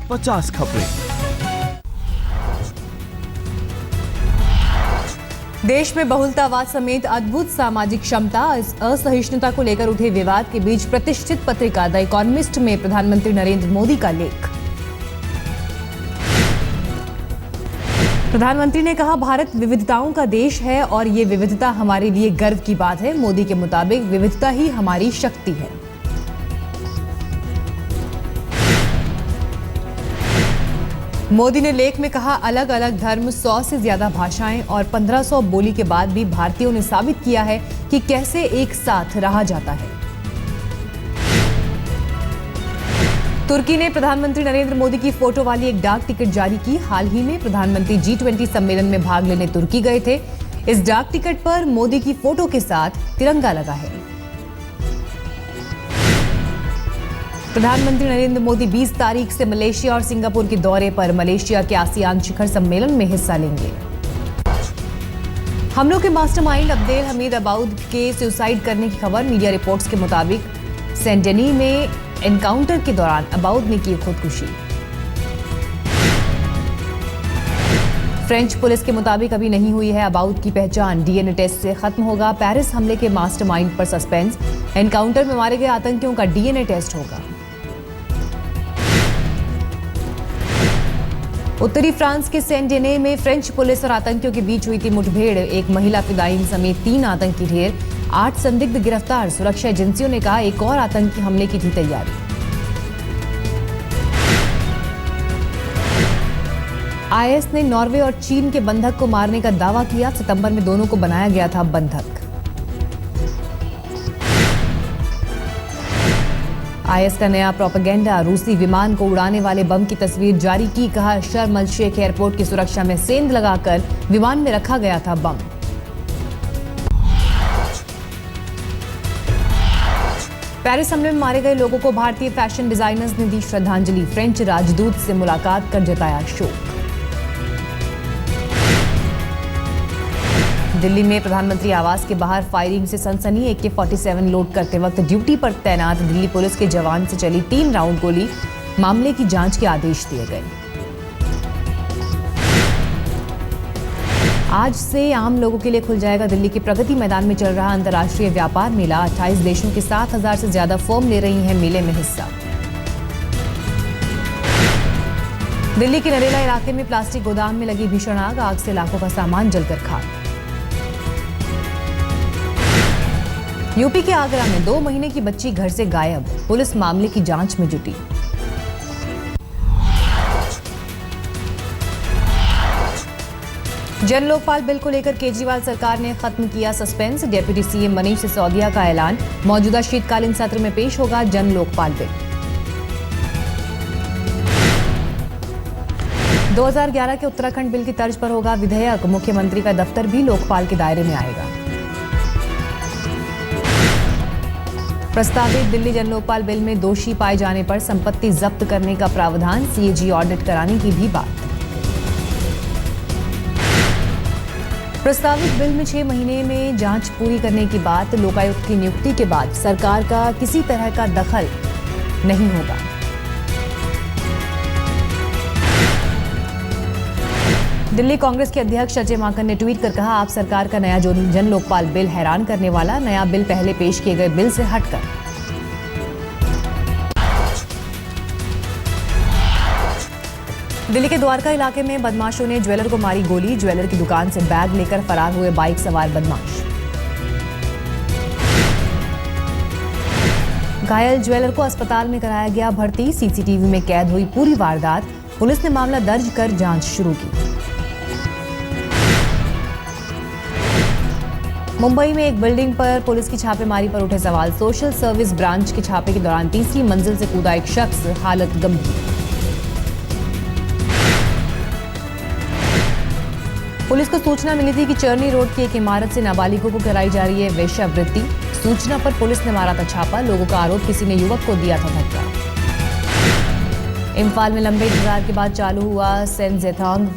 50 खबरें। देश में बहुलतावाद समेत अद्भुत सामाजिक क्षमता, असहिष्णुता को लेकर उठे विवाद के बीच प्रतिष्ठित पत्रिका द इकोनॉमिस्ट में प्रधानमंत्री नरेंद्र मोदी का लेख। प्रधानमंत्री ने कहा, भारत विविधताओं का देश है और ये विविधता हमारे लिए गर्व की बात है। मोदी के मुताबिक विविधता ही हमारी शक्ति है। मोदी ने लेख में कहा, अलग अलग धर्म, 100 से ज्यादा भाषाएं और 1500 बोली के बाद भी भारतीयों ने साबित किया है कि कैसे एक साथ रहा जाता है। तुर्की ने प्रधानमंत्री नरेंद्र मोदी की फोटो वाली एक डाक टिकट जारी की। हाल ही में प्रधानमंत्री G20 सम्मेलन में भाग लेने तुर्की गए थे। इस डाक टिकट पर मोदी की फोटो के साथ तिरंगा लगा है। प्रधानमंत्री नरेंद्र मोदी 20 तारीख से मलेशिया और सिंगापुर के दौरे पर मलेशिया के आसियान शिखर सम्मेलन में हिस्सा लेंगे। हमलों के मास्टरमाइंड अब्देल हमीद अबाउद के सुसाइड करने की खबर। मीडिया रिपोर्ट्स के मुताबिक सेंट डेनी में एनकाउंटर के दौरान अबाउद ने की खुदकुशी। फ्रेंच पुलिस के मुताबिक अभी नहीं हुई है अबाउद की पहचान। डीएनए टेस्ट से खत्म होगा पेरिस हमले के मास्टरमाइंड पर सस्पेंस। एनकाउंटर में मारे गए आतंकियों का डीएनए टेस्ट होगा। उत्तरी फ्रांस के सेंट डेनी में फ्रेंच पुलिस और आतंकियों के बीच हुई थी मुठभेड़। एक महिला फिदायीन समेत 3 आतंकी ढेर, 8 संदिग्ध गिरफ्तार। सुरक्षा एजेंसियों ने कहा, एक और आतंकी हमले की थी तैयारी। आईएस ने नॉर्वे और चीन के बंधक को मारने का दावा किया। सितंबर में दोनों को बनाया गया था बंधक। आईएस का नया प्रोपेगेंडा। रूसी विमान को उड़ाने वाले बम की तस्वीर जारी की। कहा, शर्म अल शेख एयरपोर्ट की सुरक्षा में सेंध लगाकर विमान में रखा गया था बम। पेरिस हमले में मारे गए लोगों को भारतीय फैशन डिजाइनर्स ने दी श्रद्धांजलि। फ्रेंच राजदूत से मुलाकात कर जताया शोक। दिल्ली में प्रधानमंत्री आवास के बाहर फायरिंग से सनसनी। AK-47 लोड करते वक्त ड्यूटी पर तैनात दिल्ली पुलिस के जवान से चली 3 राउंड गोली। मामले की जांच के आदेश दिए गए। आज से आम लोगों के लिए खुल जाएगा दिल्ली के प्रगति मैदान में चल रहा अंतर्राष्ट्रीय व्यापार मेला। 28 देशों के 7000 से ज्यादा फर्म ले रही हैं मेले में हिस्सा। दिल्ली के नरेला इलाके में प्लास्टिक गोदाम में लगी भीषण आग। आग से लाखों का सामान जलकर खाक। यूपी के आगरा में 2 महीने की बच्ची घर से गायब। पुलिस मामले की जांच में जुटी। जन लोकपाल बिल को लेकर केजरीवाल सरकार ने खत्म किया suspense. Deputy CM Manish Sisodia का ऐलान, मौजूदा शीतकालीन सत्र में पेश होगा जन लोकपाल बिल। 2011 के उत्तराखंड बिल की तर्ज पर होगा विधेयक। मुख्यमंत्री का दफ्तर भी लोकपाल के दायरे में आएगा। प्रस्तावित दिल्ली जन लोकपाल बिल में दोषी पाए जाने पर संपत्ति जब्त करने का प्रावधान। सीएजी ऑडिट कराने की भी बात। प्रस्तावित बिल में 6 महीने में जांच पूरी करने की बात। लोकायुक्त की नियुक्ति के बाद सरकार का किसी तरह का दखल नहीं होगा। दिल्ली कांग्रेस के अध्यक्ष अजय माकन ने ट्वीट कर कहा, आप सरकार का नया जन लोकपाल बिल हैरान करने वाला। नया बिल पहले पेश किए गए बिल से हटकर। दिल्ली के द्वारका इलाके में बदमाशों ने ज्वेलर को मारी गोली। ज्वेलर की दुकान से बैग लेकर फरार हुए बाइक सवार बदमाश। घायल ज्वेलर को अस्पताल में कराया गया भर्ती। सीसीटीवी में कैद हुई पूरी वारदात। पुलिस ने मामला दर्ज कर जांच शुरू की। मुंबई में एक बिल्डिंग पर पुलिस की छापेमारी पर उठे सवाल। सोशल सर्विस ब्रांच के छापे के दौरान 3री मंजिल से कूदा एक शख्स, हालत गंभीर। पुलिस को सूचना मिली थी कि चर्नी रोड की एक इमारत से नाबालिगों को कराई जा रही है वेश्यावृत्ति। सूचना पर पुलिस ने मारा था छापा। लोगों का आरोप, किसी ने युवक को दिया था धक्का। इम्फाल में लंबे इंतजार के बाद चालू हुआ सेंजेथांग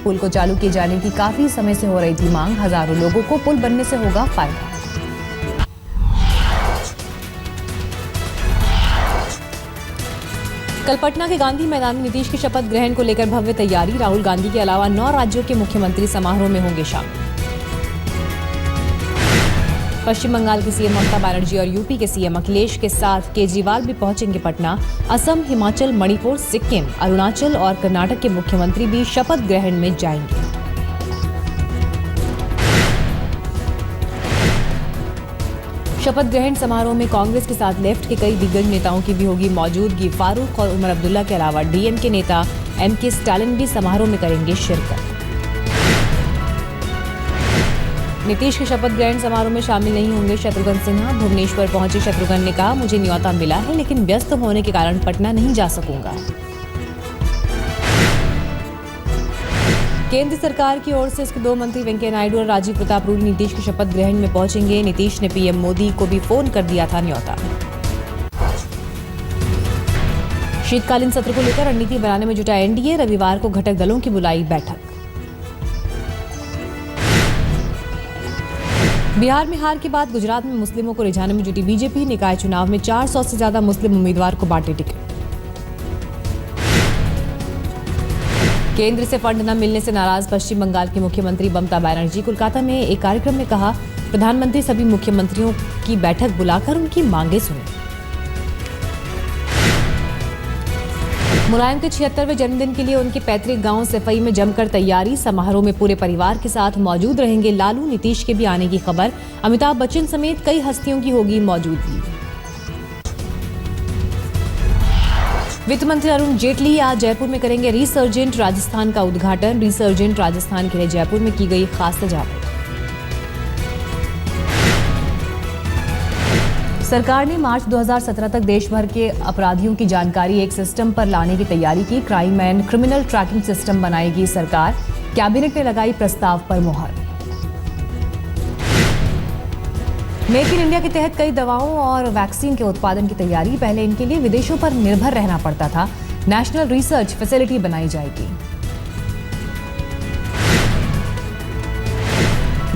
पुल को चालू किए जाने की काफी समय से हो रही थी मांग। हजारों लोगों को पुल बनने से होगा फायदा। कल पटना के गांधी मैदान में नीतीश की शपथ ग्रहण को लेकर भव्य तैयारी। राहुल गांधी के अलावा 9 राज्यों के मुख्यमंत्री समारोह में होंगे शामिल। पश्चिम बंगाल की सीएम ममता बनर्जी और यूपी के सीएम अखिलेश के साथ केजरीवाल भी पहुंचेंगे पटना। असम, हिमाचल, मणिपुर, सिक्किम, अरुणाचल और कर्नाटक के मुख्यमंत्री भी शपथ ग्रहण में जाएंगे। शपथ ग्रहण समारोह में कांग्रेस के साथ लेफ्ट के कई दिग्गज नेताओं की भी होगी मौजूदगी। फारूक और उमर अब्दुल्ला के अलावा डीएम के नेता एमके स्टालिन भी समारोह में करेंगे शिरकत। नीतीश के शपथ ग्रहण समारोह में शामिल नहीं होंगे शत्रुघ्न सिन्हा। भुवनेश्वर पहुंचे शत्रुघ्न ने कहा, मुझे न्योता मिला है लेकिन व्यस्त होने के कारण पटना नहीं जा सकूंगा। केंद्र सरकार की ओर से इसके 2 मंत्री वेंकैया नायडू और राजीव प्रताप रूडी नीतीश के शपथ ग्रहण में पहुंचेंगे। नीतीश ने पीएम मोदी को भी फोन कर दिया था न्योता। शीतकालीन सत्र को लेकर रणनीति बनाने में जुटा एनडीए। रविवार को घटक दलों की बुलाई बैठक। बिहार में हार के बाद गुजरात में मुस्लिमों को रिझाने में जुटी बीजेपी। निकाय चुनाव में 400 से ज्यादा मुस्लिम उम्मीदवार को बांटे टिकट। केंद्र से फंड न मिलने से नाराज पश्चिम बंगाल की मुख्यमंत्री ममता बनर्जी। कोलकाता में एक कार्यक्रम में कहा, प्रधानमंत्री सभी मुख्यमंत्रियों की बैठक बुलाकर उनकी मांगे सुने। मुलायम के 76वें जन्मदिन के लिए उनके पैतृक गांव सफई में जमकर तैयारी। समारोह में पूरे परिवार के साथ मौजूद रहेंगे लालू। नीतीश के भी आने की खबर। अमिताभ बच्चन समेत कई हस्तियों की होगी मौजूदगी। वित्त मंत्री अरुण जेटली आज जयपुर में करेंगे रिसर्जेंट राजस्थान का उद्घाटन। रिसर्जेंट राजस्थान के लिए जयपुर में की गई खास सजावट। सरकार ने मार्च 2017 तक देश भर के अपराधियों की जानकारी एक सिस्टम पर लाने की तैयारी की। Crime and criminal tracking system बनाएगी सरकार। कैबिनेट ने लगाई प्रस्ताव पर मुहर। मेक इन इंडिया के तहत कई दवाओं और वैक्सीन के उत्पादन की तैयारी। पहले इनके लिए विदेशों पर निर्भर रहना पड़ता था। नेशनल रिसर्च फैसिलिटी बनाई जाएगी।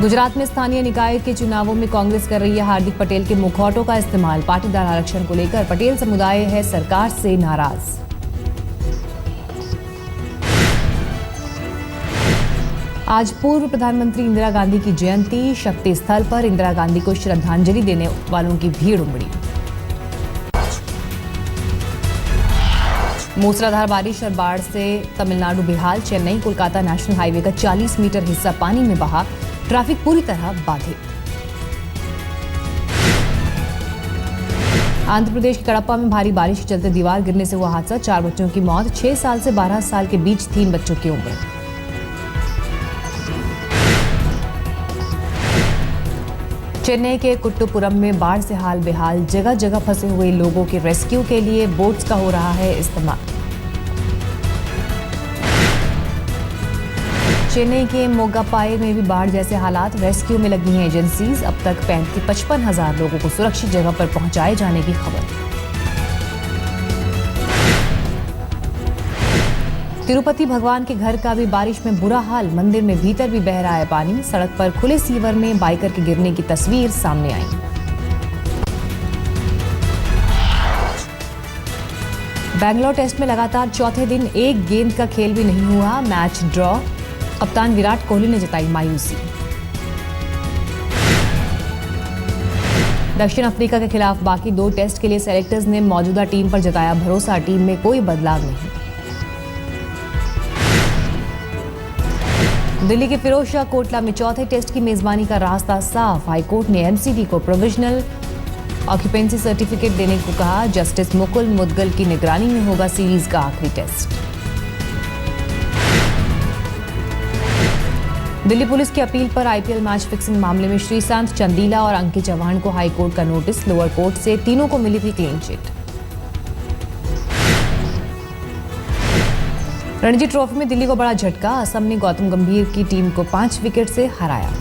गुजरात में स्थानीय निकाय के चुनावों में कांग्रेस कर रही है हार्दिक पटेल के मुखौटों का इस्तेमाल। पाटीदार आरक्षण को लेकर पटेल समुदाय है सरकार से नाराज। आज पूर्व प्रधानमंत्री इंदिरा गांधी की जयंती। शक्ति स्थल पर इंदिरा गांधी को श्रद्धांजलि देने वालों की भीड़ उमड़ी। मूसलाधार बारिश और बाढ़ से तमिलनाडु बेहाल। चेन्नई कोलकाता नेशनल हाईवे का 40 मीटर हिस्सा पानी में बहा। ट्रैफिक पूरी तरह बाधित। आंध्र प्रदेश के कडप्पा में भारी बारिश के चलते दीवार गिरने से हुआ हादसा। 4 बच्चों की मौत। 6 साल से 12 साल के बीच 3 बच्चों की उम्र। चेन्नई के कुट्टुपुरम में बाढ़ से हाल बेहाल। जगह जगह फंसे हुए लोगों के रेस्क्यू के लिए बोट्स का हो रहा है इस्तेमाल। चेन्नई के मोगापाई में भी बाढ़ जैसे हालात। रेस्क्यू में लगी हैं एजेंसीज। अब तक 55,000 लोगों को सुरक्षित जगह पर पहुंचाए जाने की खबर। तिरुपति भगवान के घर का भी बारिश में बुरा हाल। मंदिर में भीतर भी बह रहा है पानी। सड़क पर खुले सीवर में बाइकर के गिरने की तस्वीर सामने आई। बैंगलोर टेस्ट में लगातार चौथे दिन एक गेंद का खेल भी नहीं हुआ। Match draw. कप्तान विराट कोहली ने जताई मायूसी। दक्षिण अफ्रीका के खिलाफ बाकी 2 टेस्ट के लिए सेलेक्टर्स ने मौजूदा टीम पर जताया भरोसा। टीम में कोई बदलाव नहीं। दिल्ली के फिरोजशाह कोटला में चौथे टेस्ट की मेजबानी का रास्ता साफ। हाईकोर्ट ने एमसीडी को प्रोविजनल ऑक्यूपेंसी सर्टिफिकेट देने को कहा। जस्टिस मुकुल मुदगल की निगरानी में होगा सीरीज का आखिरी टेस्ट। दिल्ली पुलिस की अपील पर आईपीएल मैच फिक्सिंग मामले में श्रीशांत चंदीला और अंकित चौहान को हाईकोर्ट का नोटिस। लोअर कोर्ट से तीनों को मिली थी क्लीन चिट। रणजी ट्रॉफी में दिल्ली को बड़ा झटका। असम ने गौतम गंभीर की टीम को 5 विकेट से हराया।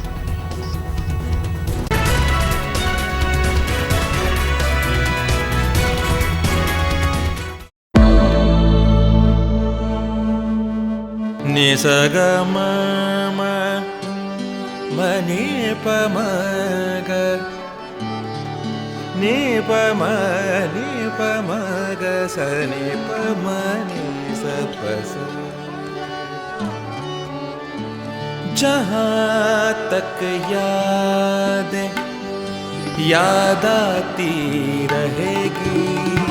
निसगम मनी पमग नि प म ग स नि प म नि स प स। जहाँ तक याद आती रहेगी।